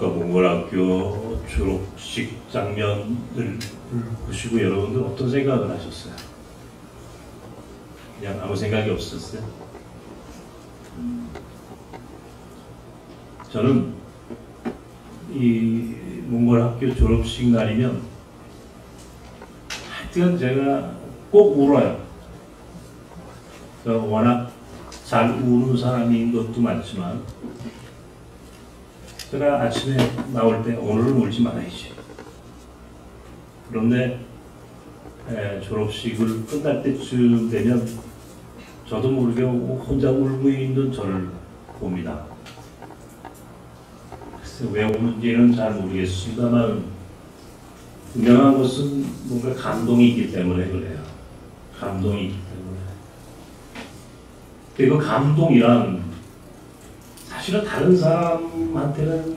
고등학과 몽골학교 졸업식 장면을 보시고 여러분들 어떤 생각을 하셨어요? 그냥 아무 생각이 없었어요? 저는 이 몽골학교 졸업식 날이면 하여튼 제가 꼭 울어요. 제가 워낙 잘 우는 사람인 것도 많지만 제가 아침에 나올 때 오늘은 울지 말아야지. 그런데 졸업식을 끝날 때쯤 되면 저도 모르게 혼자 울고 있는 저를 봅니다. 글쎄 왜 우는지는 잘 모르겠습니다만 분명한 것은 뭔가 감동이 있기 때문에 그래요. 감동이 있기 때문에. 그리고 감동이란 사실은 다른 사람한테는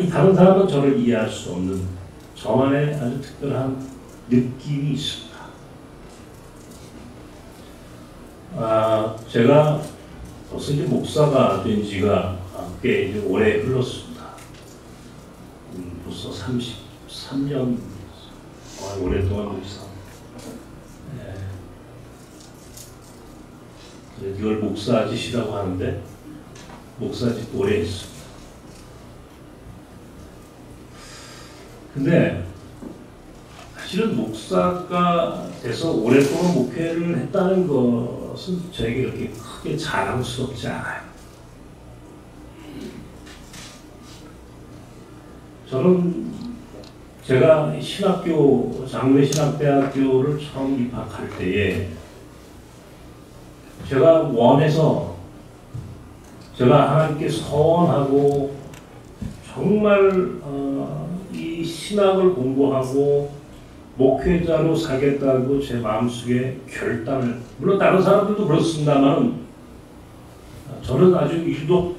다른 사람은 저를 이해할 수 없는 저만의 아주 특별한 느낌이 있습니다. 제가 벌써 이제 목사가 된 지가 꽤 이제 오래 흘렀습니다. 벌써 33년 오랫동안 목사. 이걸 목사짓이라고 하는데 목사짓 오래 했습니다. 근데 사실은 목사가 돼서 오랫동안 목회를 했다는 것은 저에게 그렇게 크게 자랑스럽지 않아요. 저는 제가 장로신학대학교를 처음 입학할 때에 제가 원해서 제가 하나님께 서원하고 정말 이 신학을 공부하고 목회자로 살겠다고 제 마음속에 결단을, 물론 다른 사람들도 그렇습니다만 저는 아주 유독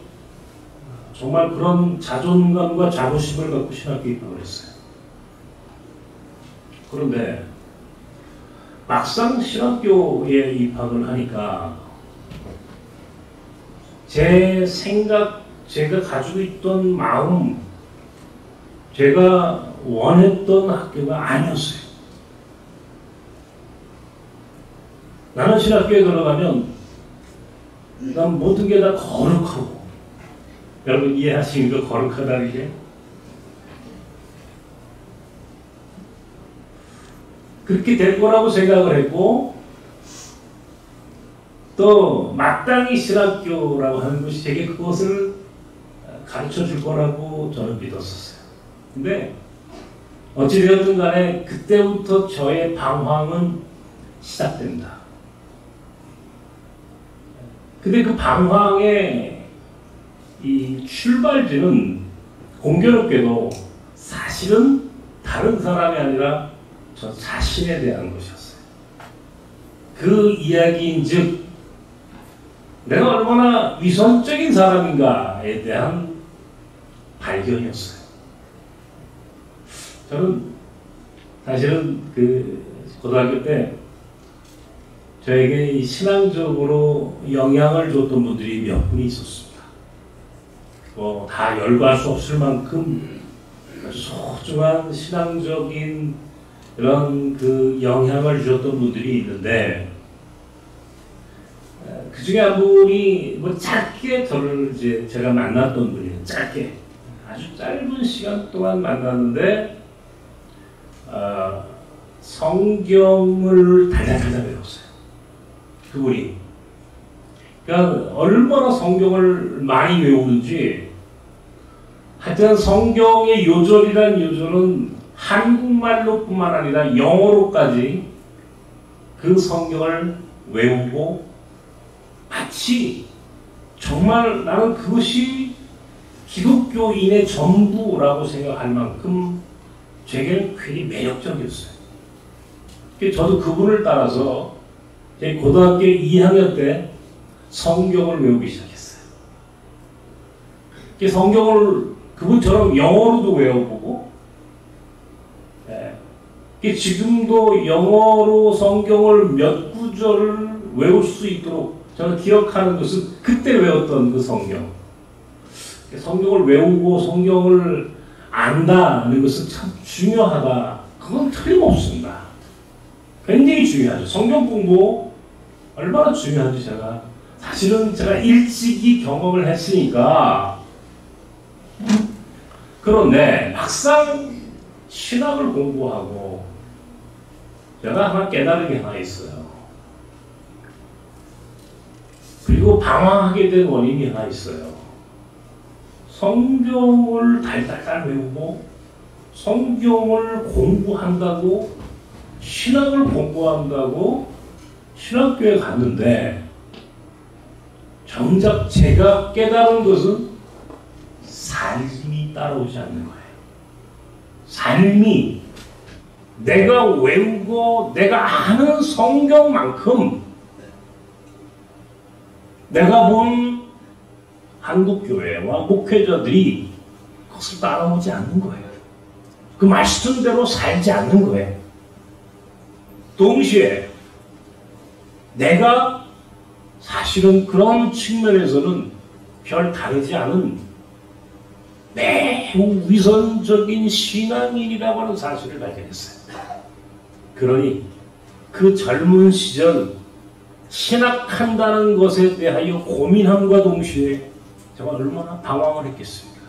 정말 그런 자존감과 자부심을 갖고 신학교에 입학을 했어요. 그런데 막상 신학교에 입학을 하니까 제 생각, 제가 가지고 있던 마음, 제가 원했던 학교가 아니었어요. 나는 신학교에 들어가면 난 모든 게 다 거룩하고, 여러분 이해하시는 거 거룩하다는 게? 그렇게 될 거라고 생각을 했고, 또 마땅히 신학교라고 하는 것이 제게 그것을 가르쳐 줄 거라고 저는 믿었었어요. 근데 어찌되었든 간에 그때부터 저의 방황은 시작됩니다. 근데 그 방황의 이 출발지는 공교롭게도 사실은 다른 사람이 아니라 저 자신에 대한 것이었어요. 그 이야기인즉 내가 얼마나 위선적인 사람인가에 대한 발견이었어요. 저는 사실은 그 고등학교 때 저에게 이 신앙적으로 영향을 줬던 분들이 몇 분이 있었습니다. 다 열거할 수 없을 만큼 소중한 신앙적인 그런 그 영향을 주셨던 분들이 있는데, 그 중에 한 분이 짧게 저를 이제 제가 만났던 분이에요. 짧게. 아주 짧은 시간 동안 만났는데, 성경을 달달달달 배웠어요. 그분이. 그러니까 얼마나 성경을 많이 외우는지, 하여튼 성경의 요절이란 요절은 한국말로 뿐만 아니라 영어로까지 그 성경을 외우고 마치 정말 나는 그것이 기독교인의 전부라고 생각할 만큼 제게는 굉장히 매력적이었어요. 저도 그분을 따라서 제 고등학교 2학년 때 성경을 외우기 시작했어요. 성경을 그분처럼 영어로도 외워보고, 지금도 영어로 성경을 몇 구절을 외울 수 있도록 저는 기억하는 것은 그때 외웠던 그 성경. 성경을 외우고 성경을 안다는 것은 참 중요하다. 그건 틀림없습니다. 굉장히 중요하죠. 성경 공부 얼마나 중요한지 사실은 제가 일찍이 경험을 했으니까. 그런데 막상 신학을 공부하고 제가 하나 깨달은 게 하나 있어요. 그리고 방황하게 된 원인이 하나 있어요. 성경을 달달달 외우고 성경을 공부한다고 신학을 공부한다고 신학교에 갔는데 정작 제가 깨달은 것은 삶이 따라오지 않는 거예요. 삶이 내가 외우고 내가 아는 성경만큼 내가 본 한국교회와 목회자들이 그것을 따라오지 않는 거예요. 그 말씀대로 살지 않는 거예요. 동시에 내가 사실은 그런 측면에서는 별 다르지 않은 매우 위선적인 신앙인이라고 하는 사실을 발견했어요. 그러니 그 젊은 시절 신학한다는 것에 대하여 고민함과 동시에 제가 얼마나 방황을 했겠습니까?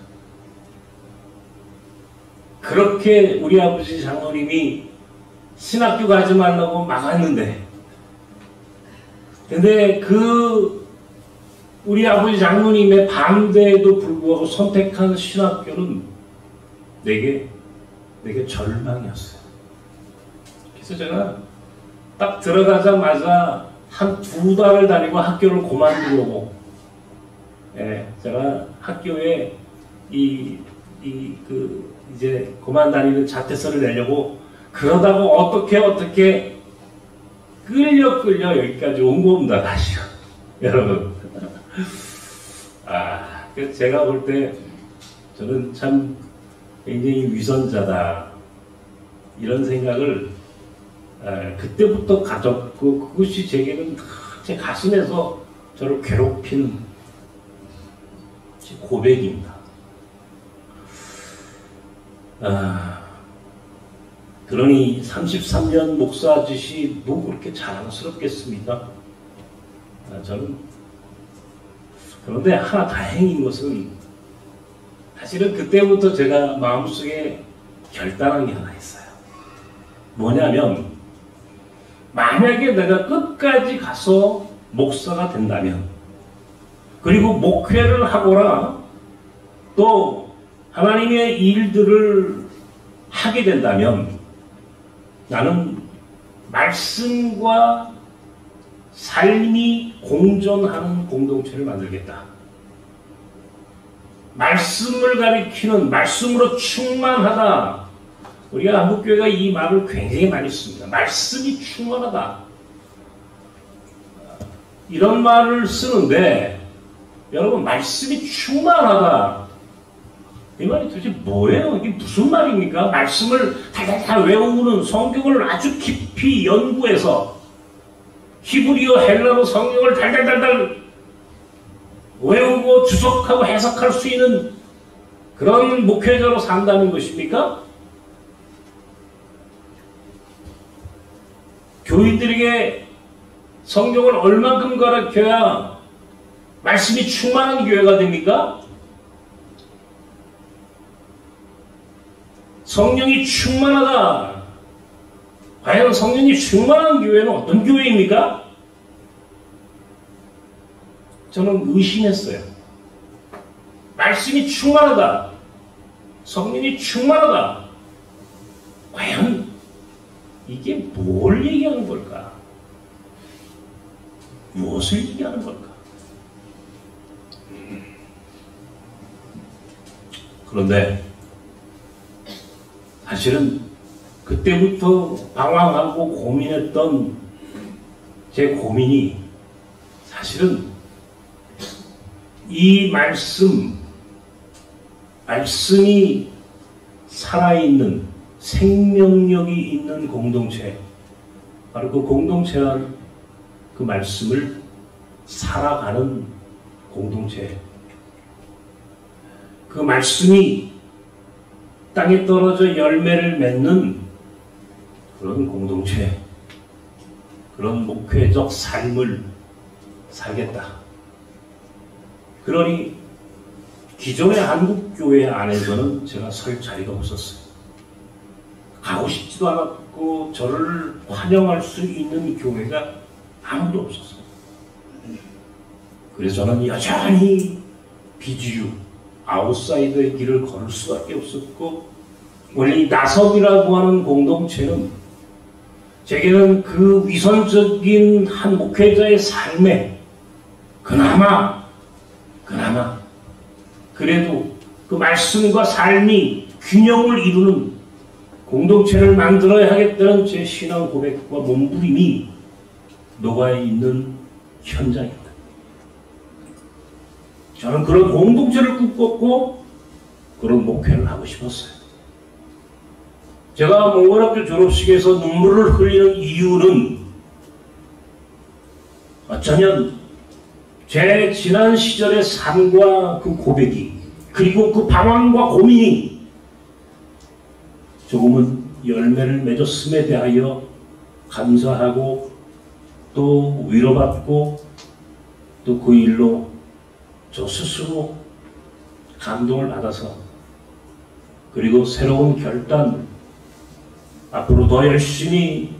그렇게 우리 아버지 장로님이 신학교 가지 말라고 막았는데, 근데 그 우리 아버지 장로님의 반대에도 불구하고 선택한 신학교는 내게 절망이었어요. 그래서 제가 딱 들어가자마자 한 2달을 다니고 학교를 그만두려고, 제가 학교에 이제 그만 다니는 자퇴서를 내려고 그러다가 어떻게 끌려 여기까지 온 겁니다, 다시. 여러분. 그래서 제가 볼 때 저는 참 굉장히 위선자다. 이런 생각을 그때부터 가졌고, 그것이 제게는 제 가슴에서 저를 괴롭히는 고백입니다. 그러니 33년 목사짓이 뭐 그렇게 자랑스럽겠습니까? 저는. 그런데 하나 다행인 것은 사실은 그때부터 제가 마음속에 결단한 게 하나 있어요. 뭐냐면, 만약에 내가 끝까지 가서 목사가 된다면, 그리고 목회를 하거나 또 하나님의 일들을 하게 된다면 나는 말씀과 삶이 공존하는 공동체를 만들겠다. 말씀을 가리키는, 말씀으로 충만하다. 우리가 한국교회가 이 말을 굉장히 많이 씁니다. 말씀이 충만하다. 이런 말을 쓰는데, 여러분, 말씀이 충만하다. 이 말이 도대체 뭐예요? 이게 무슨 말입니까? 말씀을 달달달 외우는, 성경을 아주 깊이 연구해서 히브리어, 헬라어 성경을 달달달달 외우고 주석하고 해석할 수 있는 그런 목회자로 산다는 것입니까? 교인들에게 성경을 얼만큼 가르쳐야 말씀이 충만한 교회가 됩니까? 성령이 충만하다. 과연 성령이 충만한 교회는 어떤 교회입니까? 저는 의심했어요. 말씀이 충만하다. 성령이 충만하다. 과연 이게 뭘 얘기하는 걸까? 무엇을 얘기하는 걸까? 그런데 사실은 그때부터 방황하고 고민했던 제 고민이 사실은 이 말씀이 살아있는 생명력이 있는 공동체, 바로 그 공동체와 그 말씀을 살아가는 공동체, 그 말씀이 땅에 떨어져 열매를 맺는 그런 공동체, 그런 목회적 삶을 살겠다. 그러니 기존의 한국교회 안에서는 제가 설 자리가 없었어요. 가고 싶지도 않았고 저를 환영할 수 있는 교회가 아무도 없었어요. 그래서 저는 여전히 비주류, 아웃사이더의 길을 걸을 수밖에 없었고, 원래 이 나섭이라고 하는 공동체는 제게는 그 위선적인 한 목회자의 삶에 그나마 그래도 그 말씀과 삶이 균형을 이루는 공동체를 만들어야 하겠다는 제 신앙 고백과 몸부림이 녹아있는 현장입니다. 저는 그런 공동체를 꿈꿨고 그런 목회를 하고 싶었어요. 제가 몽골학교 졸업식에서 눈물을 흘리는 이유는 어쩌면 제 지난 시절의 삶과 그 고백이, 그리고 그 방황과 고민이 조금은 열매를 맺었음에 대하여 감사하고 또 위로받고 또 그 일로 저 스스로 감동을 받아서, 그리고 새로운 결단, 앞으로 더 열심히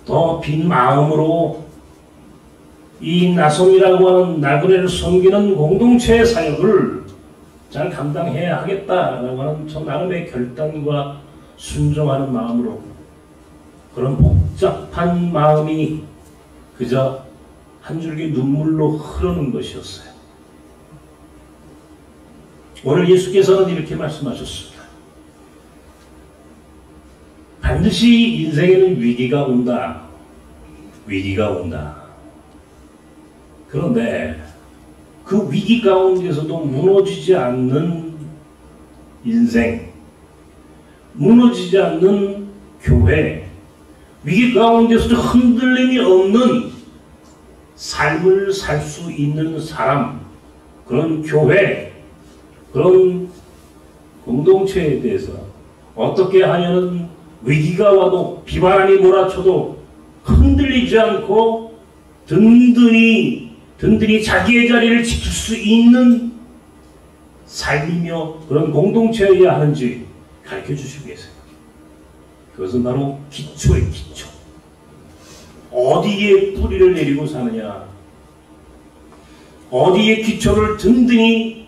더 빈 마음으로 이 나솜이라고 하는 나그네를 섬기는 공동체의 사역을 잘 감당해야 하겠다라고 하는 저 나름의 결단과 순종하는 마음으로, 그런 복잡한 마음이 그저 한 줄기 눈물로 흐르는 것이었어요. 오늘 예수께서는 이렇게 말씀하셨습니다. 반드시 인생에는 위기가 온다. 위기가 온다. 그런데 그 위기 가운데서도 무너지지 않는 인생, 무너지지 않는 교회, 위기 가운데서도 흔들림이 없는 삶을 살 수 있는 사람, 그런 교회, 그런 공동체에 대해서 어떻게 하냐는 위기가 와도 비바람이 몰아쳐도 흔들리지 않고 든든히 자기의 자리를 지킬 수 있는 삶이며 그런 공동체여야 하는지 가르쳐 주시고 계세요. 그것은 바로 기초의 기초. 어디에 뿌리를 내리고 사느냐, 어디에 기초를 든든히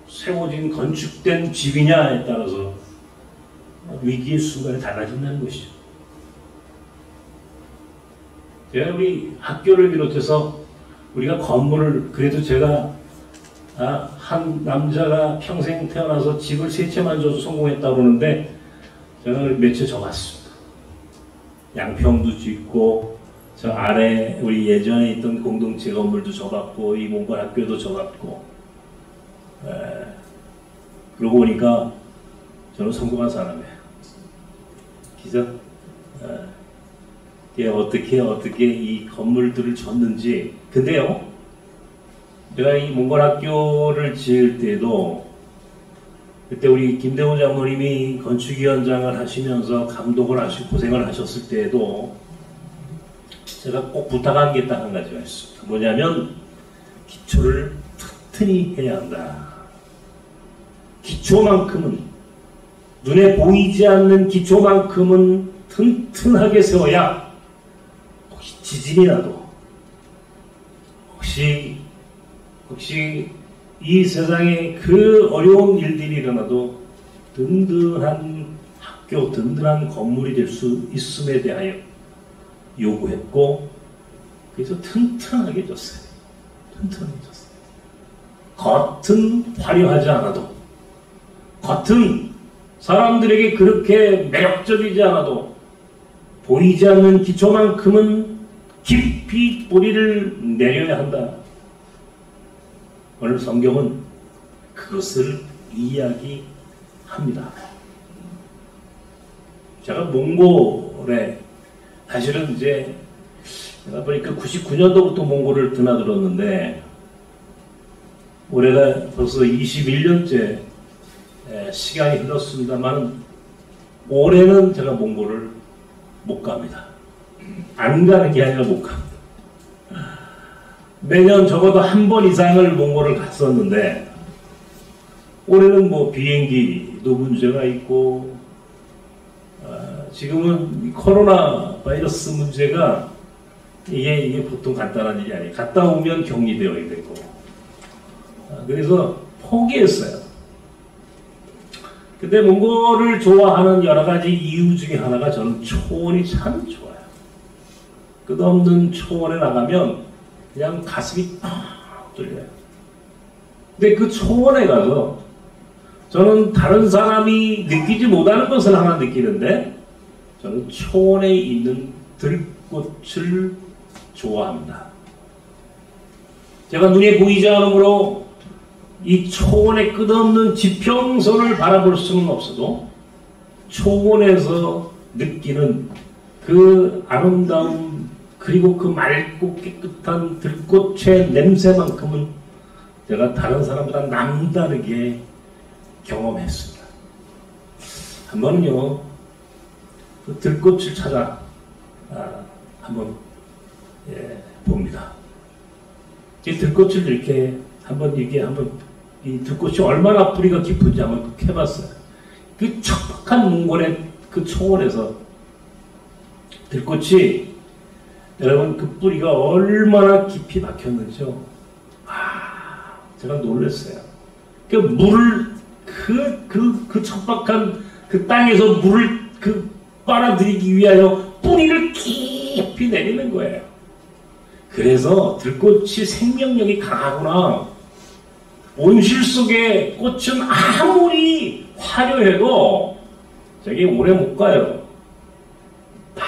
세워진 건축된 집이냐에 따라서 위기의 순간에 달라진다는 것이죠. 제가 우리 학교를 비롯해서 우리가 건물을, 그래도 제가 한 남자가 평생 태어나서 집을 3채만 줘서 성공했다고 그러는데 제가 몇 채 져봤습니다. 양평도 짓고 저 아래 우리 예전에 있던 공동체 건물도 져봤고 이 몽골 학교도 져봤고, 그러고 보니까 저는 성공한 사람이에요. 그죠? 어떻게 이 건물들을 졌는지. 근데요, 제가 이 몽골 학교를 지을 때도 그때 우리 김대호 장로님이 건축위원장을 하시면서 감독을 하시고 고생을 하셨을 때에도 제가 꼭 부탁한 게 딱 한 가지가 있습니다. 뭐냐면 기초를 튼튼히 해야 한다. 기초만큼은, 눈에 보이지 않는 기초만큼은 튼튼하게 세워야 혹시 지진이 나도, 혹시 이 세상에 그 어려운 일들이 일어나도 든든한 학교, 든든한 건물이 될 수 있음에 대하여 요구했고, 그래서 튼튼하게 졌어요. 튼튼하게 졌어요. 겉은 화려하지 않아도, 겉은 사람들에게 그렇게 매력적이지 않아도 보이지 않는 기초만큼은 깊이 뿌리를 내려야 한다. 오늘 성경은 그것을 이야기합니다. 제가 몽골에 사실은 이제 제가 보니까 99년도부터 몽골을 드나들었는데 올해가 벌써 21년째 시간이 흘렀습니다만 올해는 제가 몽골을 못 갑니다. 안 가는 게 아니라 못 갑니다. 매년 적어도 한 번 이상을 몽골을 갔었는데 올해는 뭐 비행기도 문제가 있고 지금은 코로나 바이러스 문제가 이게 보통 간단한 일이 아니에요. 갔다 오면 격리되어야 되고 그래서 포기했어요. 근데 몽골을 좋아하는 여러 가지 이유 중에 하나가 저는 초원이 참 좋아요. 끝없는 초원에 나가면 그냥 가슴이 팍 뚫려요. 근데 그 초원에 가서 저는 다른 사람이 느끼지 못하는 것을 하나 느끼는데 저는 초원에 있는 들꽃을 좋아합니다. 제가 눈에 보이지 않으므로 이 초원의 끝없는 지평선을 바라볼 수는 없어도 초원에서 느끼는 그 아름다움 그리고 그 맑고 깨끗한 들꽃의 냄새만큼은 제가 다른 사람보다 남다르게 경험했습니다. 한 번은요, 그 들꽃을 찾아 한번 봅니다. 이 들꽃을 이렇게 한번 이 들꽃이 얼마나 뿌리가 깊은지 한번 해봤어요. 그 척박한 몽골의 그 초원에서 들꽃이 여러분 그 뿌리가 얼마나 깊이 박혔는지요. 제가 놀랐어요. 그 물을 그 척박한 그 땅에서 물을 빨아들이기 위하여 뿌리를 깊이 내리는 거예요. 그래서 들꽃이 생명력이 강하구나. 온실 속의 꽃은 아무리 화려해도 저기 오래 못 가요. 다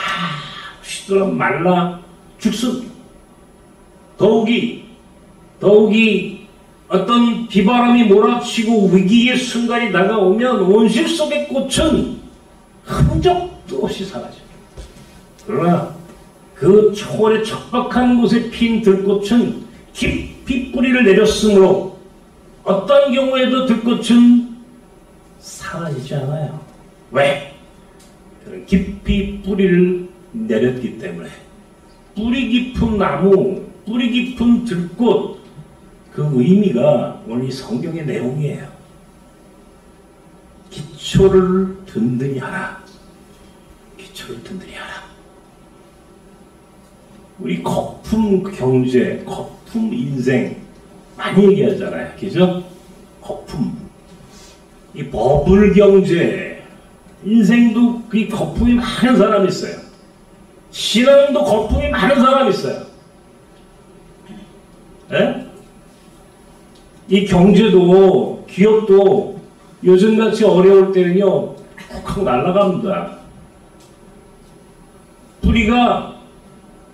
쉬더라 말라 죽습니다. 더욱이 어떤 비바람이 몰아치고 위기의 순간이 다가오면 온실 속의 꽃은 흔적도 없이 사라집니다. 그러나 그 초원의 척박한 곳에 핀 들꽃은 깊이 뿌리를 내렸으므로 어떤 경우에도 들꽃은 사라지지 않아요. 왜? 그는 깊이 뿌리를 내렸기 때문에. 뿌리 깊은 나무, 뿌리 깊은 들꽃, 그 의미가 오늘 이 성경의 내용이에요. 기초를 든든히 하라. 기초를 든든히 하라. 우리 거품 경제, 거품 인생 많이 얘기하잖아요. 그죠? 거품. 이 버블 경제, 인생도 그 거품이 많은 사람이 있어요. 신앙도 거품이 많은 사람이 있어요. 네? 이 경제도 기업도 요즘같이 어려울 때는요 훅 날아갑니다. 뿌리가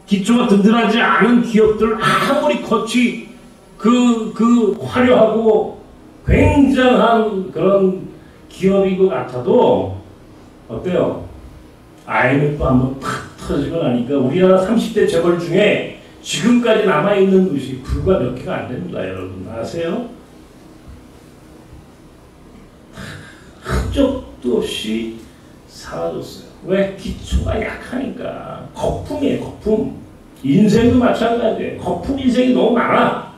기초가 든든하지 않은 기업들 아무리 겉이 그 화려하고 굉장한 그런 기업인 것 같아도 어때요? IMF 한번 탁 터지고 나니까 우리나라 30대 재벌 중에 지금까지 남아있는 것이 불과 몇 개가 안 됩니다. 여러분 아세요? 흔적도 없이 사라졌어요. 왜? 기초가 약하니까. 거품이에요. 거품. 인생도 마찬가지예요. 거품 인생이 너무 많아.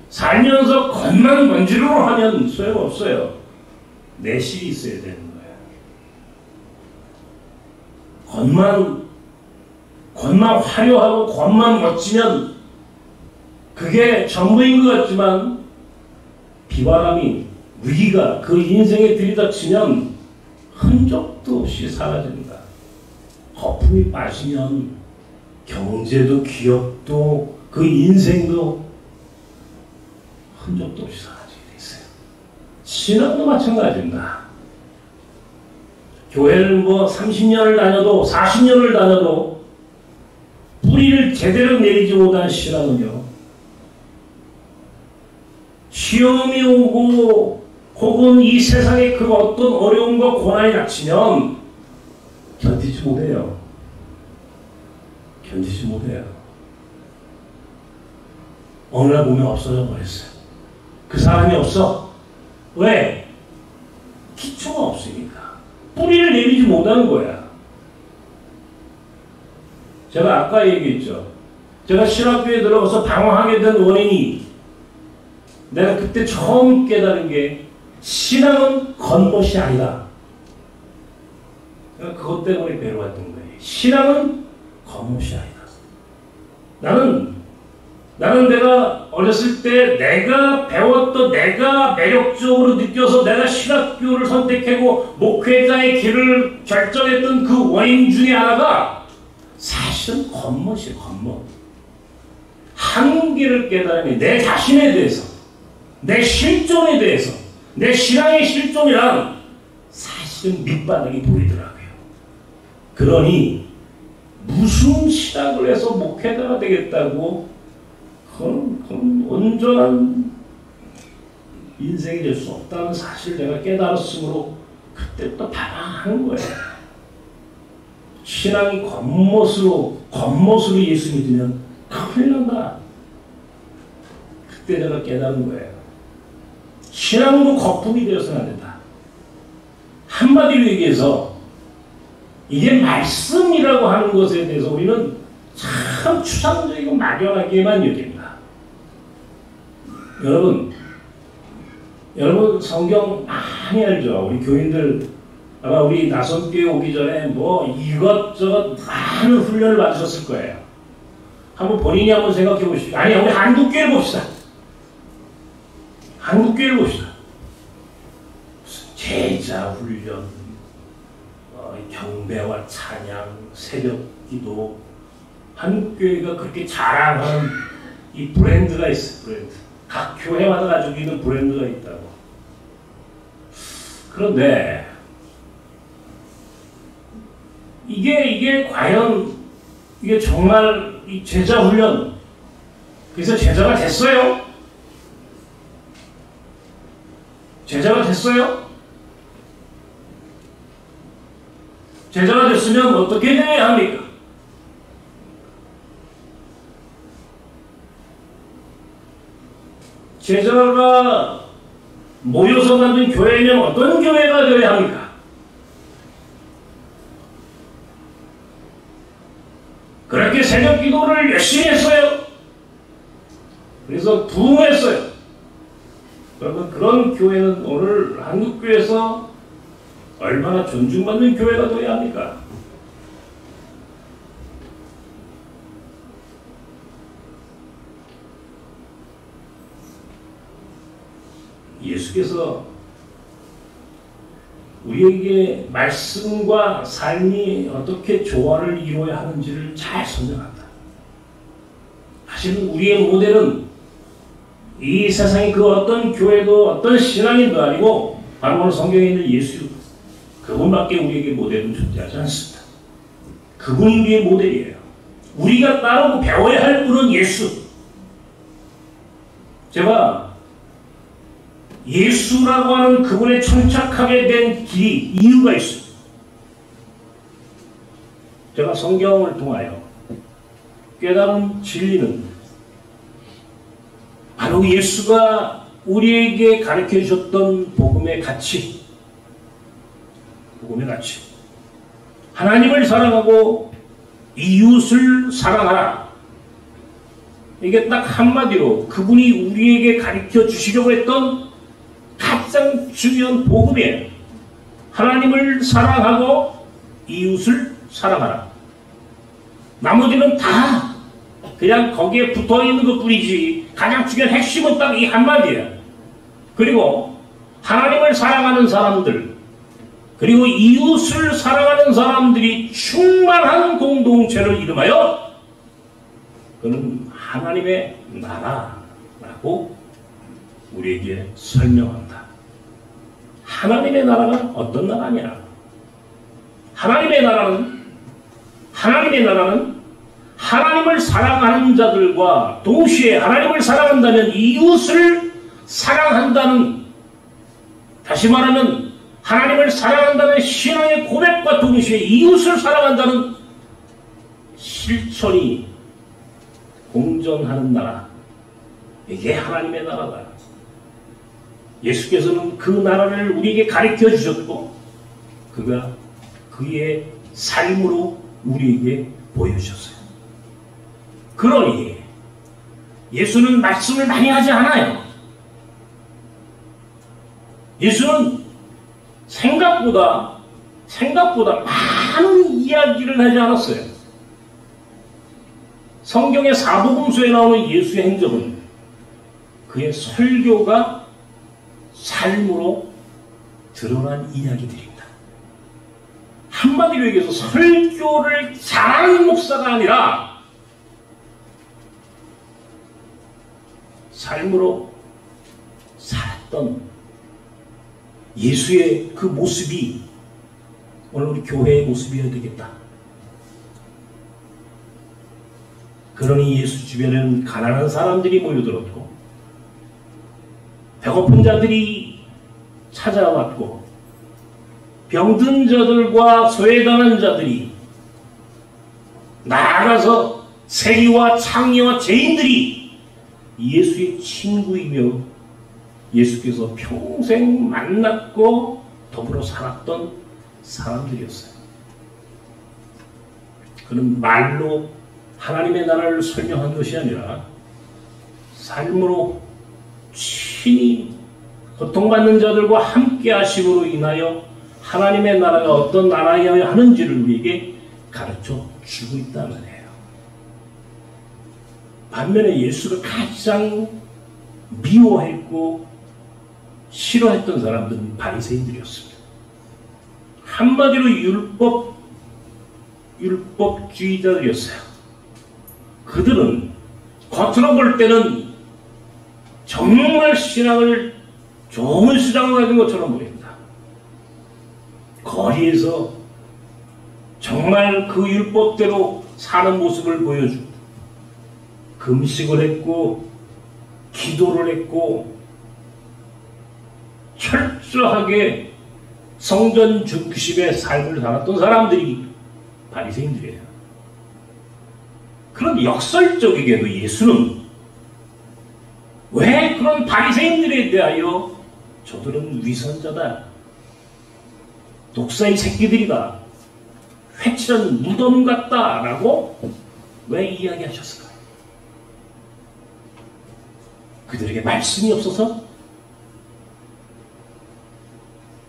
살면서 겉만 먼지로 하면 소용없어요. 내실이 있어야 되는 거예요. 겉만 화려하고 겉만 멋지면 그게 전부인 것 같지만 비바람이 위기가 그 인생에 들이닥치면 흔적도 없이 사라집니다. 거품이 빠지면 경제도 기업도 그 인생도 흔적도 없이 사라지게 돼 있어요. 신앙도 마찬가지입니다. 교회를 뭐 30년을 다녀도 40년을 다녀도 뿌리를 제대로 내리지 못한 신앙은요, 시험이 오고 혹은 이 세상에 그 어떤 어려움과 고난이 닥치면 견디지 못해요. 견디지 못해요. 어느 날 보면 없어져 버렸어요. 그 사람이 없어. 왜? 기초가 없으니까. 뿌리를 내리지 못하는 거야. 제가 아까 얘기했죠. 제가 신학교에 들어가서 방황하게 된 원인이 내가 그때 처음 깨달은 게 신앙은 겉멋이 아니다. 내가 그것 때문에 배워왔던 거예요. 신앙은 겉멋이 아니다. 나는 내가 어렸을 때 내가 배웠던 내가 매력적으로 느껴서 내가 신학교를 선택하고 목회자의 길을 결정했던 그 원인 중에 하나가 사실은 겉멋이에요. 겉멋. 한계를 깨달으니 내 자신에 대해서 내 실존에 대해서 내 신앙의 실존이란 사실은 밑바닥이 보이더라고요. 그러니 무슨 신학을 해서 목회자가 되겠다고 그건 온전한 인생이 될 수 없다는 사실을 내가 깨달았으므로 그때부터 방황하는 거예요. 신앙이 겉멋으로 예수 믿으면 큰일 난다. 그때 내가 깨달은 거예요. 신앙도 거품이 되어서는 안 된다. 한마디로 얘기해서 이게 말씀이라고 하는 것에 대해서 우리는 참 추상적이고 막연하게만 여깁니다. 여러분 성경 많이 알죠? 우리 교인들 아마 우리 나선교회 오기 전에 뭐 이것저것 많은 훈련을 받으셨을 거예요. 한번 본인이 한번 생각해 보십시오. 아니, 우리 한국교회를 봅시다. 한국교회를 봅시다. 무슨 제자 훈련, 경배와 찬양, 새벽 기도, 한국교회가 그렇게 자랑하는 이 브랜드가 있어요. 브랜드. 각 교회마다 가지고 있는 브랜드가 있다고. 그런데 이게 과연 이게 정말 이 제자 훈련, 그래서 제자가 됐어요? 제자가 됐어요? 제자가 됐으면 어떻게 되어야 합니까? 제자가 모여서 만든 교회면 어떤 교회가 되어야 합니까? 그렇게 새벽 기도를 열심히 했어요. 그래서 부흥했어요. 그러면 그런 교회는 오늘 한국교회에서 얼마나 존중받는 교회가 되어야 합니까? 예수께서 우리에게 말씀과 삶이 어떻게 조화를 이루어야 하는지를 잘 설명한다. 사실은 우리의 모델은 이 세상의 그 어떤 교회도 어떤 신앙인도 아니고 바로 오늘 성경에 있는 예수, 그분밖에 우리에게 모델은 존재하지 않습니다. 그분이 우리의 모델이에요. 우리가 따르고 배워야 할 분은 예수. 제가 예수라고 하는 그분에 천착하게 된 길이 이유가 있어요. 제가 성경을 통하여 깨달은 진리는 바로 예수가 우리에게 가르쳐 주셨던 복음의 가치, 하나님을 사랑하고 이웃을 사랑하라. 이게 딱 한마디로 그분이 우리에게 가르쳐 주시려고 했던 가장 중요한 복음이에요. 하나님을 사랑하고 이웃을 사랑하라. 나머지는 다 그냥 거기에 붙어있는 것뿐이지 가장 중요한 핵심은 딱 이 한마디예요. 그리고 하나님을 사랑하는 사람들, 그리고 이웃을 사랑하는 사람들이 충만한 공동체를 이름하여 그는 하나님의 나라라고 우리에게 설명한다. 하나님의 나라가 어떤 나라냐? 하나님의 나라는 하나님을 사랑하는 자들과 동시에 하나님을 사랑한다면 이웃을 사랑한다는, 다시 말하면 하나님을 사랑한다는 신앙의 고백과 동시에 이웃을 사랑한다는 실천이 공존하는 나라, 이게 하나님의 나라다. 예수께서는 그 나라를 우리에게 가르쳐 주셨고 그가 그의 삶으로 우리에게 보여주셨어요. 그러니 예수는 말씀을 많이 하지 않아요. 예수는 생각보다 많은 이야기를 하지 않았어요. 성경의 사복음서에 나오는 예수의 행적은 그의 설교가 삶으로 드러난 이야기들입니다. 한마디로 얘기해서 설교를 잘하는 목사가 아니라 삶으로 살았던 예수의 그 모습이 오늘 우리 교회의 모습이어야 되겠다. 그러니 예수 주변에는 가난한 사람들이 모여들었고 배고픈 자들이 찾아왔고 병든 자들과 소외당한 자들이 나아가서 세리와 창녀와 죄인들이 예수의 친구이며 예수께서 평생 만났고 더불어 살았던 사람들이었어요. 그는 말로 하나님의 나라를 설명한 것이 아니라 삶으로 친히 고통받는 자들과 함께 하심으로 인하여 하나님의 나라가 어떤 나라여야 하는지를 우리에게 가르쳐 주고 있다는 거예요. 반면에 예수가 가장 미워했고 싫어했던 사람들은 바리새인들이었습니다. 한마디로 율법주의자들이었어요. 그들은 겉으로 볼 때는 정말 좋은 신앙을 가진 것처럼 보입니다. 거리에서 정말 그 율법대로 사는 모습을 보여주고 금식을 했고 기도를 했고 철저하게 성전 중심의 삶을 살았던 사람들이 바리새인들이에요. 그런 역설적이게도 예수는 왜 그런 바리새인들에 대하여 저들은 위선자다, 독사의 새끼들이다, 회칠한 무덤 같다라고 왜 이야기하셨을까요? 그들에게 말씀이 없어서?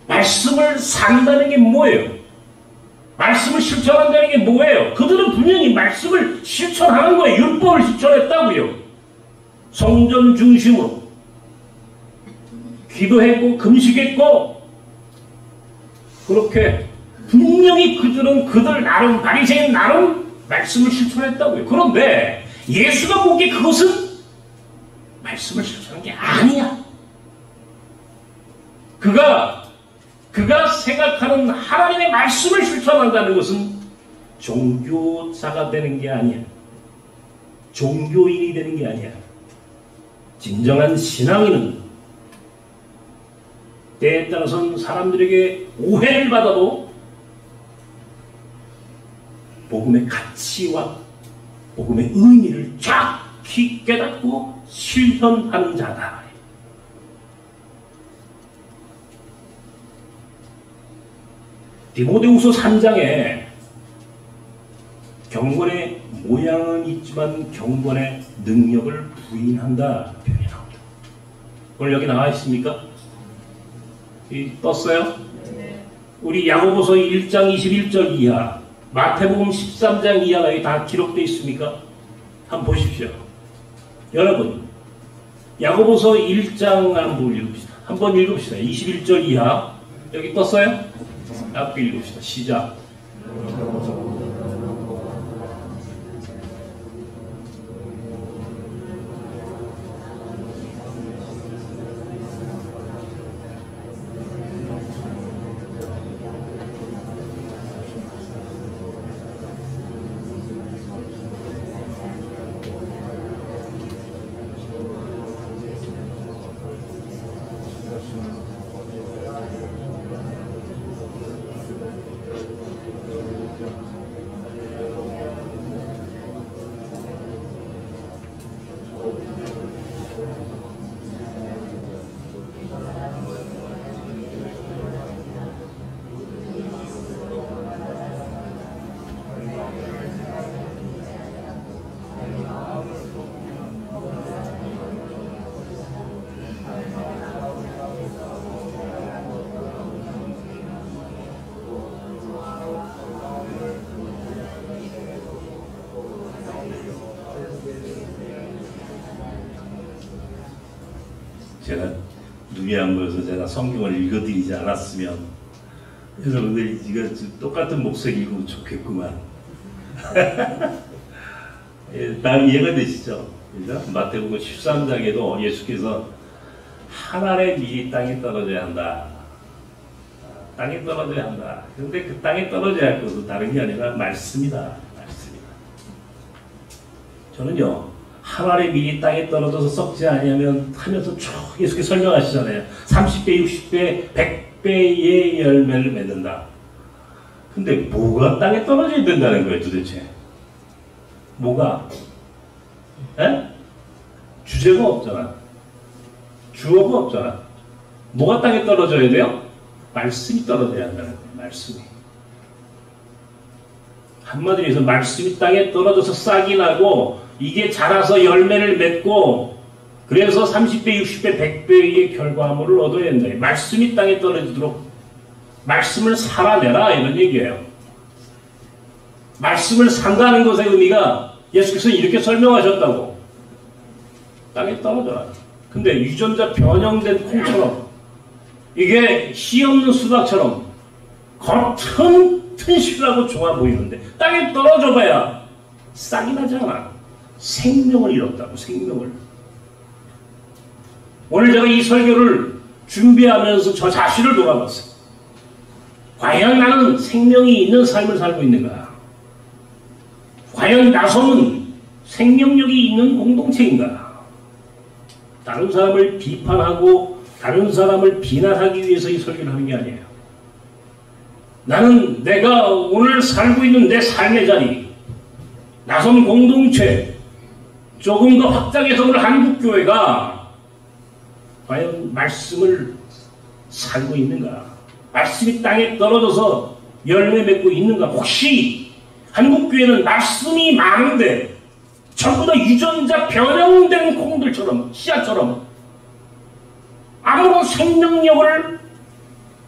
말씀을 산다는 게 뭐예요? 말씀을 실천한다는 게 뭐예요? 그들은 분명히 말씀을 실천하는 거예요. 율법을 실천했다고요. 성전 중심으로 기도했고 금식했고 그렇게 분명히 그들은 그들 나름 바리새인 나름 말씀을 실천했다고요. 그런데 예수가 보기에 그것은 말씀을 실천한 게 아니야. 그가 생각하는 하나님의 말씀을 실천한다는 것은 종교자가 되는 게 아니야. 종교인이 되는 게 아니야. 진정한 신앙인은 때에 따라서는 사람들에게 오해를 받아도 복음의 가치와 복음의 의미를 정확히 깨닫고 실현하는 자다. 디모데후서 3장에 경건의 모양은 있지만 경건의 능력을 부인한다 표현이 나옵니다. 오늘 여기 나와 있습니까? 떴어요? 우리 야고보서 1장 21절 이하, 마태복음 13장 이하가 여기 다 기록되어 있습니까? 한번 보십시오. 여러분, 야고보서 1장 한번 읽읍시다. 21절 이하 여기 떴어요? 앞에 읽읍시다. 시작. 제가 눈이 안 보여서 제가 성경을 읽어드리지 않았으면 여러분들 이거 똑같은 목소리 읽으면 좋겠구만. 다음 이해가 되시죠? 그죠? 마태복음 13장에도 예수께서 한 알의 밀이 땅에 떨어져야 한다. 땅에 떨어져야 한다. 그런데 그 땅에 떨어져야 할 것은 다른 게 아니라 말씀이다. 말씀이다. 저는요, 한 알의 밀이 땅에 떨어져서 썩지 아니하면 하면서 쭉 예수께서 설명하시잖아요. 30배, 60배, 100배의 열매를 맺는다. 근데 뭐가 땅에 떨어져야 된다는 거예요, 도대체? 뭐가? 에? 주제가 없잖아. 주어가 없잖아. 뭐가 땅에 떨어져야 돼요? 말씀이 떨어져야 한다는 거예요. 말씀이. 한마디로 해서 말씀이 땅에 떨어져서 싹이 나고 이게 자라서 열매를 맺고 그래서 30배, 60배, 100배의 결과물을 얻어야 된다. 말씀이 땅에 떨어지도록 말씀을 살아내라 이런 얘기예요. 말씀을 산다는 것의 의미가 예수께서 이렇게 설명하셨다고. 땅에 떨어져라. 근데 유전자 변형된 콩처럼 이게 씨 없는 수박처럼 겉은 튼실하고 좋아 보이는데 땅에 떨어져 봐야 싹이 나지 않아. 생명을 잃었다고. 생명을. 오늘 제가 이 설교를 준비하면서 저 자신을 돌아봤어요. 과연 나는 생명이 있는 삶을 살고 있는가? 과연 나섬은 생명력이 있는 공동체인가? 다른 사람을 비판하고 다른 사람을 비난하기 위해서 이 설교를 하는 게 아니에요. 나는 내가 오늘 살고 있는 내 삶의 자리, 나섬 공동체, 조금 더 확장해서 오늘 한국교회가 과연 말씀을 살고 있는가? 말씀이 땅에 떨어져서 열매 맺고 있는가? 혹시 한국교회는 말씀이 많은데 전부 다 유전자 변형된 콩들처럼, 씨앗처럼 아무런 생명력을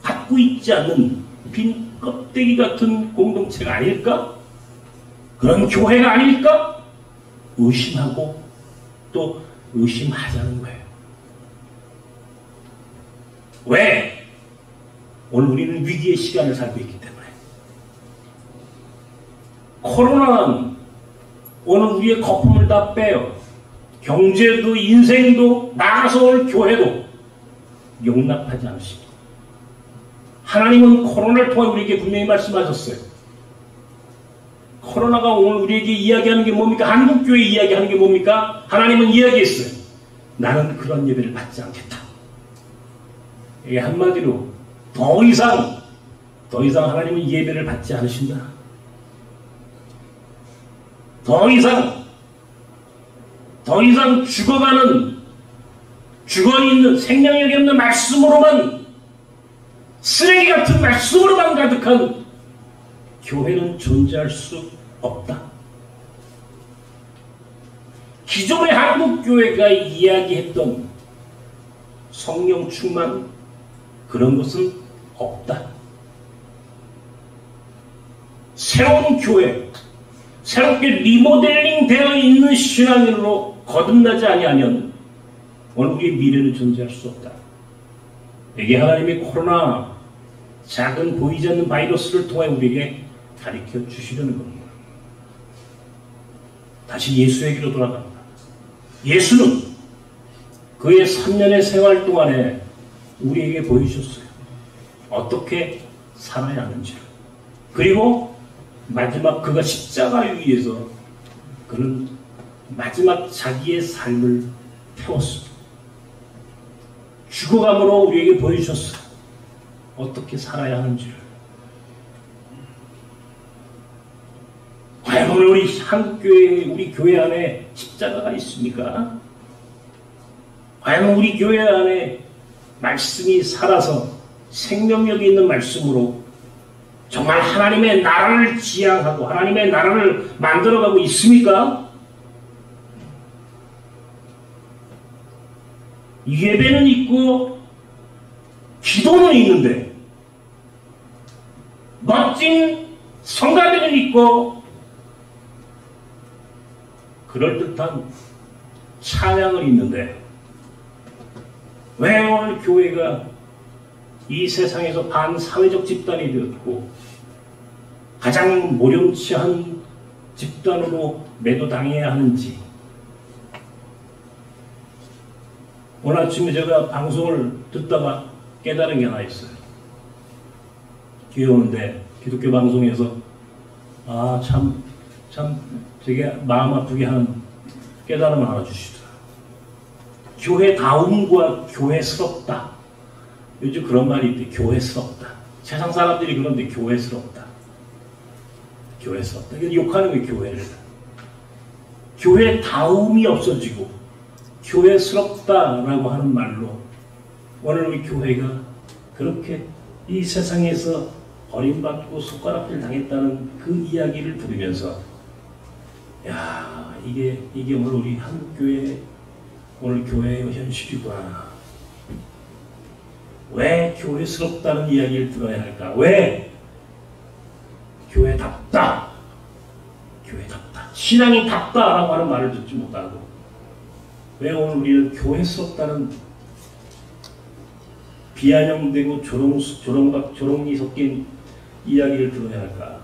갖고 있지 않는 빈 껍데기 같은 공동체가 아닐까? 그런 교회가 아닐까? 의심하고 또 의심하자는 거예요. 왜? 오늘 우리는 위기의 시간을 살고 있기 때문에. 코로나는 오늘 우리의 거품을 다 빼요. 경제도 인생도 나가서 올 교회도 용납하지 않으십니다. 하나님은 코로나를 통해 우리에게 분명히 말씀하셨어요. 코로나가 오늘 우리에게 이야기하는 게 뭡니까? 한국교회 이야기하는 게 뭡니까? 하나님은 이야기했어요. 나는 그런 예배를 받지 않겠다. 이게 한마디로 더 이상 하나님은 예배를 받지 않으신다. 더 이상 죽어가는, 죽어있는 생명력이 없는 말씀으로만, 쓰레기 같은 말씀으로만 가득한 교회는 존재할 수 없다. 기존의 한국교회가 이야기했던 성령 충만, 그런 것은 없다. 새로운 교회, 새롭게 리모델링 되어 있는 신앙인으로 거듭나지 아니하면 오늘 우리의 미래는 존재할 수 없다. 이게 하나님의 코로나, 작은 보이지 않는 바이러스를 통해 우리에게 가르쳐 주시려는 겁니다. 다시 예수에게로 돌아갑니다. 예수는 그의 3년의 생활 동안에 우리에게 보여주셨어요. 어떻게 살아야 하는지. 그리고 마지막 그가 십자가 위에서 그는 마지막 자기의 삶을 태웠습니다. 죽어감으로 우리에게 보여주셨어요. 어떻게 살아야 하는지를. 과연 오늘 우리 한국교회, 우리 교회 안에 십자가가 있습니까? 과연 우리 교회 안에 말씀이 살아서 생명력이 있는 말씀으로 정말 하나님의 나라를 지향하고 하나님의 나라를 만들어가고 있습니까? 예배는 있고 기도는 있는데 멋진 성가대는 있고 그럴듯한 찬양은 있는데 왜 오늘 교회가 이 세상에서 반사회적 집단이 되었고 가장 모렴치한 집단으로 매도당해야 하는지. 오늘 아침에 제가 방송을 듣다가 깨달은 게 하나 있어요. 뒤에 오는데 기독교 방송에서 참 되게 마음 아프게 하는 깨달음을 하나 주시더라. 교회다움과 교회스럽다. 요즘 그런 말이 있대. 교회스럽다. 세상 사람들이 그런데 교회스럽다. 교회스럽다. 이게 욕하는 게 교회를. 교회다움이 없어지고 교회스럽다라고 하는 말로 오늘 우리 교회가 그렇게 이 세상에서 버림받고 손가락질 당했다는 그 이야기를 들으면서 야, 이게 오늘 우리 한국교회 오늘 교회의 현실이구나. 왜 교회스럽다는 이야기를 들어야 할까? 왜 교회답다. 교회답다. 신앙이 답다라고 하는 말을 듣지 못하고 왜 오늘 우리는 교회스럽다는 비아냥되고 조롱이 섞인 이야기를 들어야 할까?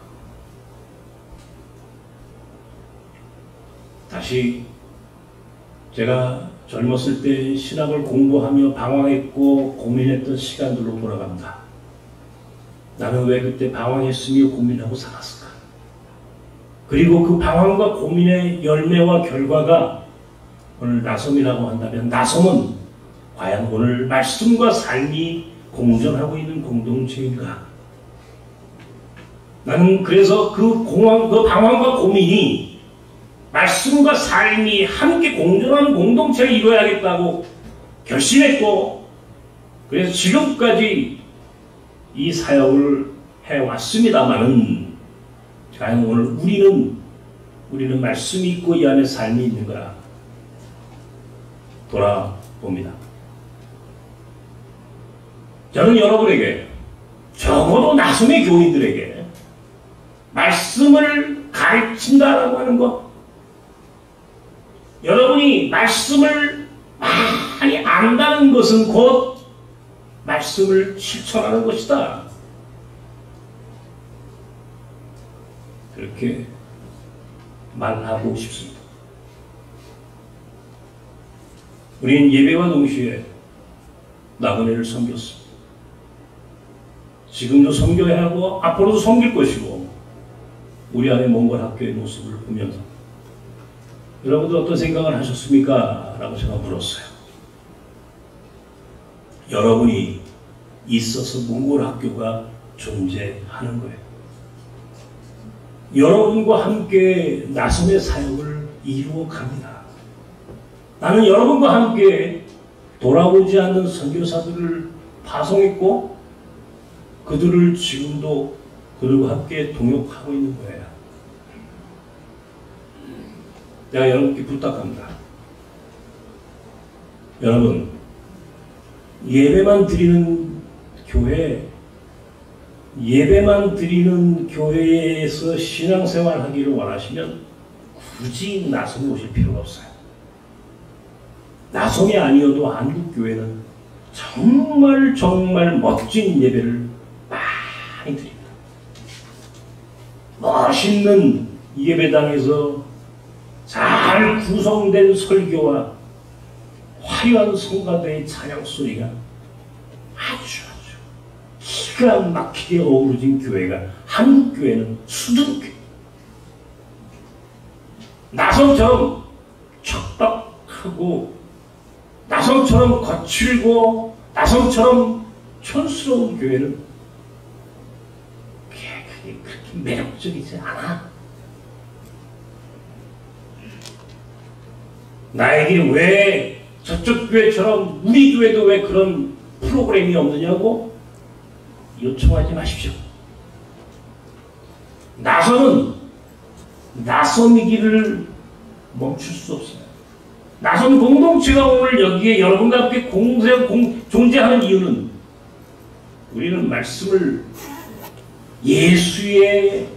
다시 제가 젊었을 때 신학을 공부하며 방황했고 고민했던 시간들로 돌아간다. 나는 왜 그때 방황했으며 고민하고 살았을까? 그리고 그 방황과 고민의 열매와 결과가 오늘 나섬이라고 한다면 나섬은 과연 오늘 말씀과 삶이 공존하고 있는 공동체인가? 나는 그래서 그 방황과 고민이 말씀과 삶이 함께 공존하는 공동체를 이루어야겠다고 결심했고 그래서 지금까지 이 사역을 해왔습니다마는 과연 오늘 우리는 말씀이 있고 이 안에 삶이 있는가 돌아봅니다. 저는 여러분에게 적어도 나섬의 교인들에게 말씀을 가르친다라고 하는 것, 여러분이 말씀을 많이 안다는 것은 곧 말씀을 실천하는 것이다. 그렇게 말하고 싶습니다. 우리는 예배와 동시에 나그네를 섬겼습니다. 지금도 섬겨야 하고 앞으로도 섬길 것이고 우리 안에 몽골 학교의 모습을 보면서 여러분들 어떤 생각을 하셨습니까? 라고 제가 물었어요. 여러분이 있어서 몽골 학교가 존재하는 거예요. 여러분과 함께 나섬의 사역을 이루어 갑니다. 나는 여러분과 함께 돌아오지 않는 선교사들을 파송했고 그들을 지금도 그들과 함께 동역하고 있는 거예요. 내가 여러분께 부탁합니다. 여러분, 예배만 드리는 교회에서 신앙생활 하기를 원하시면 굳이 나섬에 오실 필요가 없어요. 나섬이 아니어도 한국교회는 정말 멋진 예배를 많이 드립니다. 멋있는 예배당에서 잘 구성된 설교와 화려한 성가대의 찬양 소리가 아주 기가 막히게 어우러진 교회가 한국교회는 수두룩해. 나성처럼 척박하고 나성처럼 거칠고 나성처럼 촌스러운 교회는 그렇게 매력적이지 않아. 나에게 왜 저쪽 교회처럼 우리 교회도 왜 그런 프로그램이 없느냐고 요청하지 마십시오. 나섬은 나섬이기를 멈출 수 없어요. 나섬 공동체가 오늘 여기에 여러분과 함께 존재하는 이유는 우리는 말씀을 예수의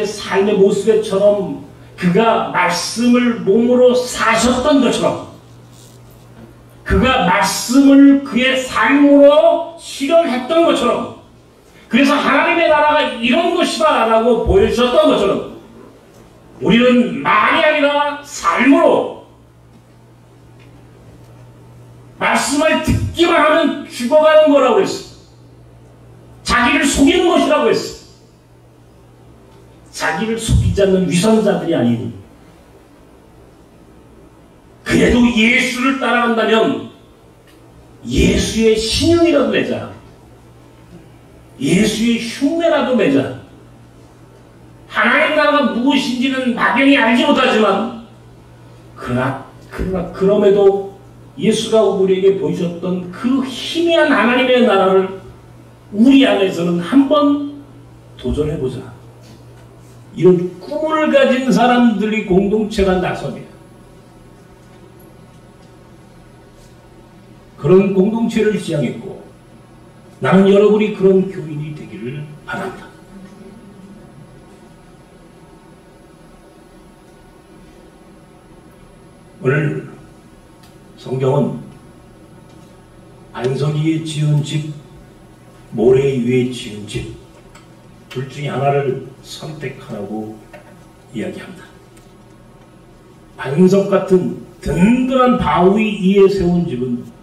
삶의 모습에처럼 그가 말씀을 몸으로 사셨던 것처럼 그가 말씀을 그의 삶으로 실현했던 것처럼, 그래서 하나님의 나라가 이런 것이다 라고 보여주셨던 것처럼 우리는 말이 아니라 삶으로 말씀을 듣기만 하면 죽어가는 거라고 했어. 자기를 속이는 것이라고 했어. 자기를 속이지 않는 위선자들이 아닌, 그래도 예수를 따라간다면 예수의 신용이라도 내자. 예수의 흉내라도 내자. 하나님 나라가 무엇인지는 막연히 알지 못하지만 그럼에도 예수가 우리에게 보여주셨던 그 희미한 하나님의 나라를 우리 안에서는 한번 도전해보자. 이런 꿈을 가진 사람들이 공동체가 나섭니다. 그런 공동체를 지향했고 나는 여러분이 그런 교인이 되기를 바랍니다. 오늘 성경은 반석 위에 지은 집, 모래 위에 지은 집, 둘 중에 하나를 선택하라고 이야기합니다. 반석 같은 든든한 바위 위에 세운 집은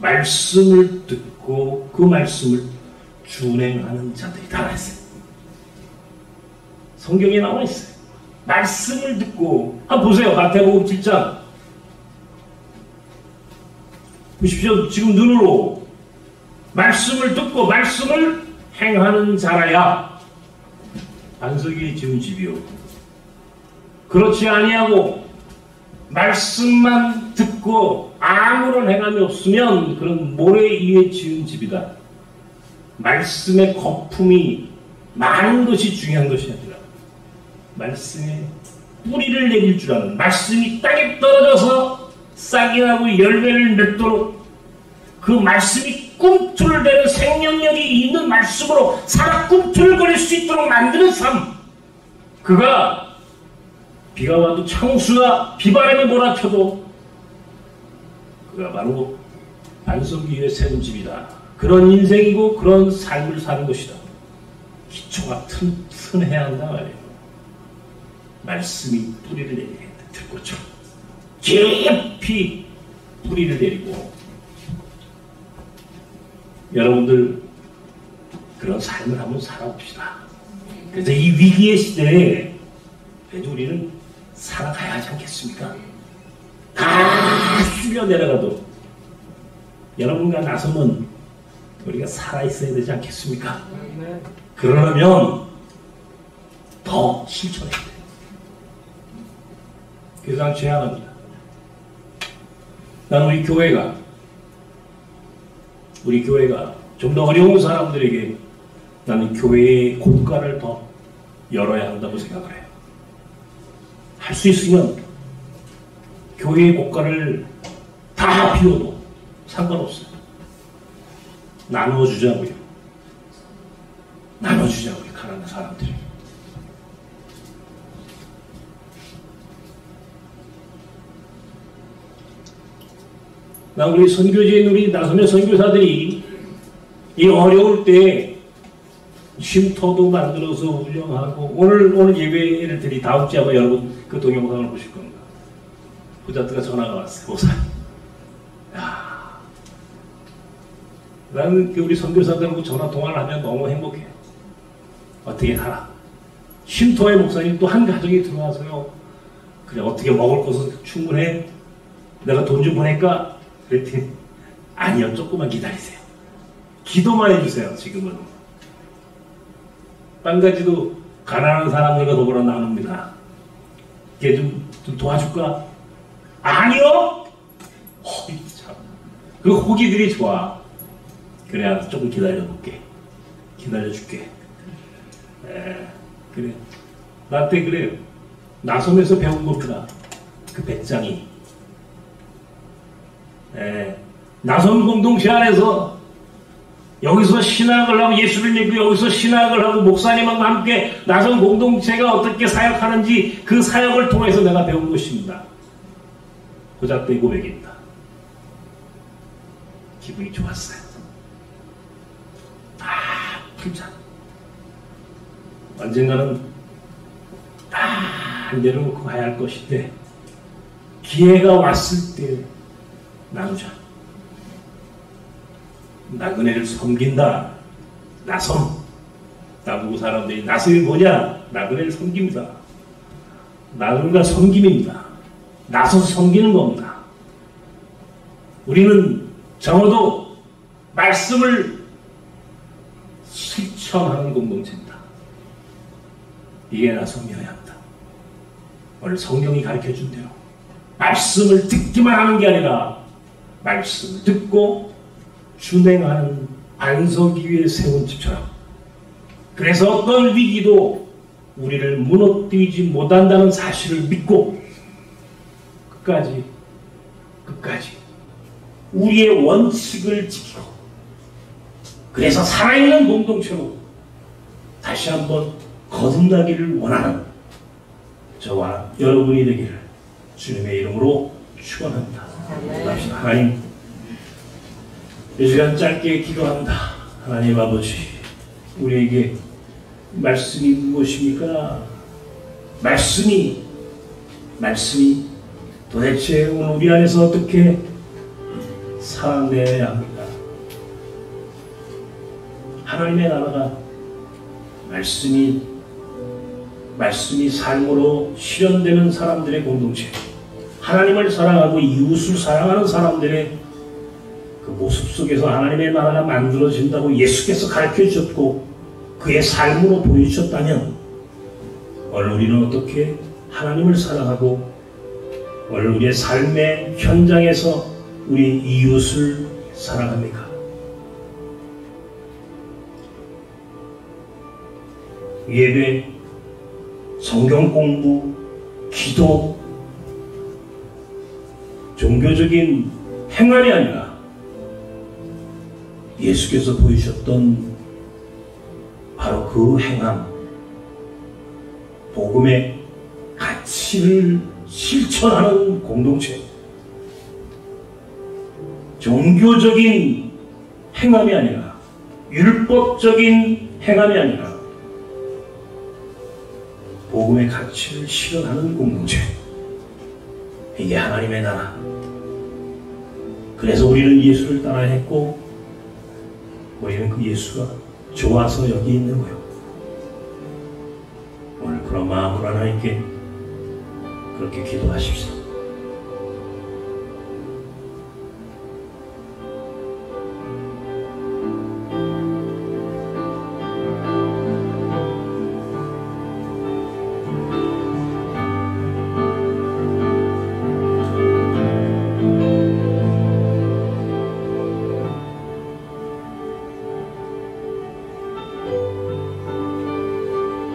말씀을 듣고 그 말씀을 준행하는 자들이다 했어요. 성경에 나와 있어요. 말씀을 듣고, 한번 보세요. 마태복음 7장 보십시오. 지금 눈으로 말씀을 듣고 말씀을 행하는 자라야 반석 위에 지은 집이요, 그렇지 아니하고 말씀만 듣고 아무런 행함이 없으면 그런 모래 위에 지은 집이다. 말씀의 거품이 많은 것이 중요한 것이 아니라 말씀에 뿌리를 내릴 줄 아는, 말씀이 땅에 떨어져서 싹이 나고 열매를 맺도록 그 말씀이 꿈틀대는 생명력이 있는 말씀으로 살아 꿈틀거릴 수 있도록 만드는 삶, 그가 비가 와도 창수가 비바람에 몰아쳐도 그가 바로 반석 위에 세운 집이다. 그런 인생이고 그런 삶을 사는 것이다. 기초가 튼튼해야 한다 말이에요. 말씀이 뿌리를 내리게 들꽃처럼 깊이 뿌리를 내리고, 여러분들 그런 삶을 한번 살아봅시다. 그래서 이 위기의 시대에 그래도 우리는 살아가야 하지 않겠습니까? 다 쓸려 내려가도 여러분과 나서면 우리가 살아있어야 되지 않겠습니까? 그러려면 더 실천해야 돼요. 그래서 난 제안합니다. 난 우리 교회가 좀 더 어려운 사람들에게 나는 교회의 고가를 더 열어야 한다고 생각을 해요. 할 수 있으면 교회의 고가를 다 비워도 상관없어요. 나눠주자고요. 나눠주자고요. 가난한 사람들에게. 우리 선교지인 우리 나선의 선교사들이 이 어려울 때 쉼터도 만들어서 운영하고, 오늘 예배를 드리 다음 주에 아마 여러분 그 동영상을 보실 겁니다. 부자트가 전화가 왔어요. 나는 우리 선교사들하고 전화 통화를 하면 너무 행복해요. 어떻게 하라. 쉼터의 목사님 또 한 가정이 들어와서요. 그래, 어떻게 먹을 것은 충분해? 내가 돈 좀 보낼까? 그랬더니 아니요, 조금만 기다리세요. 기도만 해주세요. 지금은 빵가지도 가난한 사람들과 더불어 나눕니다. 걔 좀 도와줄까? 아니요. 참. 그 호기들이 좋아. 그래, 조금 기다려볼게. 기다려줄게. 그래. 나한테 그래요. 나섬에서 배운 겁니다. 그 배짱이. 나섬 공동체 안에서 여기서 신학을 하고 예수를 믿고 여기서 신학을 하고 목사님과 함께 나섬 공동체가 어떻게 사역하는지 그 사역을 통해서 내가 배운 것입니다. 고작된 고백입니다. 기분이 좋았어요. 다 풀자. 언젠가는 다 내려놓고 가야 할 것인데 기회가 왔을 때 나누자. 나그네를 섬긴다. 나섬. 나보고 사람들이 나섬이 뭐냐? 나그네를 섬깁니다. 나그네가 섬김입니다. 나서서 섬기는 겁니다. 우리는 적어도 말씀을 실천하는 공동체입니다. 이게 나섬이어야 합니다. 오늘 성경이 가르쳐준 대로 말씀을 듣기만 하는 게 아니라 말씀을 듣고 준행하는 반석 위에 세운 집처럼, 그래서 어떤 위기도 우리를 무너뜨리지 못한다는 사실을 믿고 끝까지 우리의 원칙을 지키고, 그래서 살아있는 공동체로 다시 한번 거듭나기를 원하는 저와 여러분이 되기를 주님의 이름으로 축원합니다. 하나님, 이 시간 짧게 기도합니다. 하나님 아버지, 우리에게 말씀이 무엇입니까? 말씀이 도대체 오늘 우리 안에서 어떻게 살아내야 합니까? 하나님의 나라가 말씀이 삶으로 실현되는 사람들의 공동체, 하나님을 사랑하고 이웃을 사랑하는 사람들의 그 모습 속에서 하나님의 나라가 만들어진다고 예수께서 가르쳐 주셨고 그의 삶으로 보여주셨다면, 오늘 우리는 어떻게 하나님을 사랑하고 오늘 우리의 삶의 현장에서 우리 이웃을 사랑합니까? 예배, 성경 공부, 기도, 종교적인 행함이 아니라 예수께서 보여주셨던 바로 그 행함, 복음의 가치를 실천하는 공동체, 종교적인 행함이 아니라, 율법적인 행함이 아니라 복음의 가치를 실현하는 공동체, 이게 하나님의 나라. 그래서 우리는 예수를 따라 했고 우리는 그 예수가 좋아서 여기 있는 거예요. 오늘 그런 마음으로 하나님께 그렇게 기도하십시오.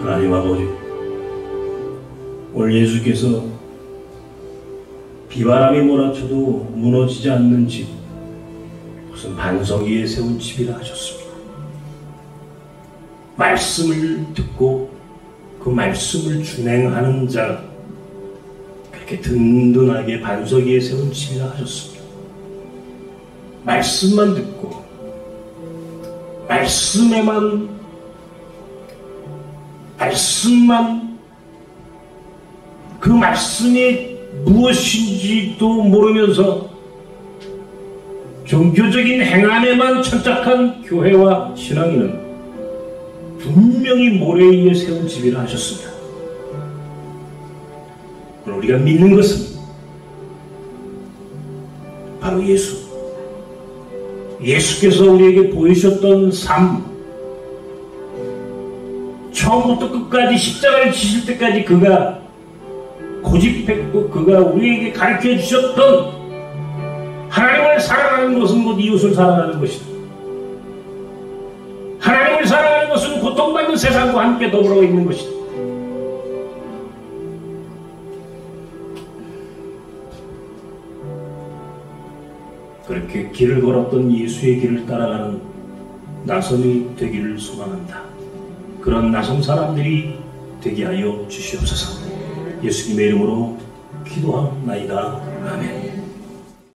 하나님 아버지, 오늘 예수께서 비바람이 몰아쳐도 무너지지 않는 집, 무슨 반석 위에 세운 집이라 하셨습니다. 말씀을 듣고 그 말씀을 준행하는 자, 그렇게 든든하게 반석 위에 세운 집이라 하셨습니다. 말씀만 듣고 말씀만 그 말씀이 무엇인지도 모르면서 종교적인 행함에만 천착한 교회와 신앙인은 분명히 모래 위에 세운 집이라 하셨습니다. 오늘 우리가 믿는 것은 바로 예수께서 우리에게 보이셨던 삶, 처음부터 끝까지 십자가를 지실 때까지 그가 고집했고 그가 우리에게 가르쳐 주셨던 하나님을 사랑하는 것은 곧 이웃을 사랑하는 것이다. 하나님을 사랑하는 것은 고통받는 세상과 함께 더불어 있는 것이다. 그렇게 길을 걸었던 예수의 길을 따라가는 나섬이 되기를 소망한다. 그런 나섬 사람들이 되게 하여 주시옵소서. 예수님의 이름으로 기도하옵나이다. 아멘.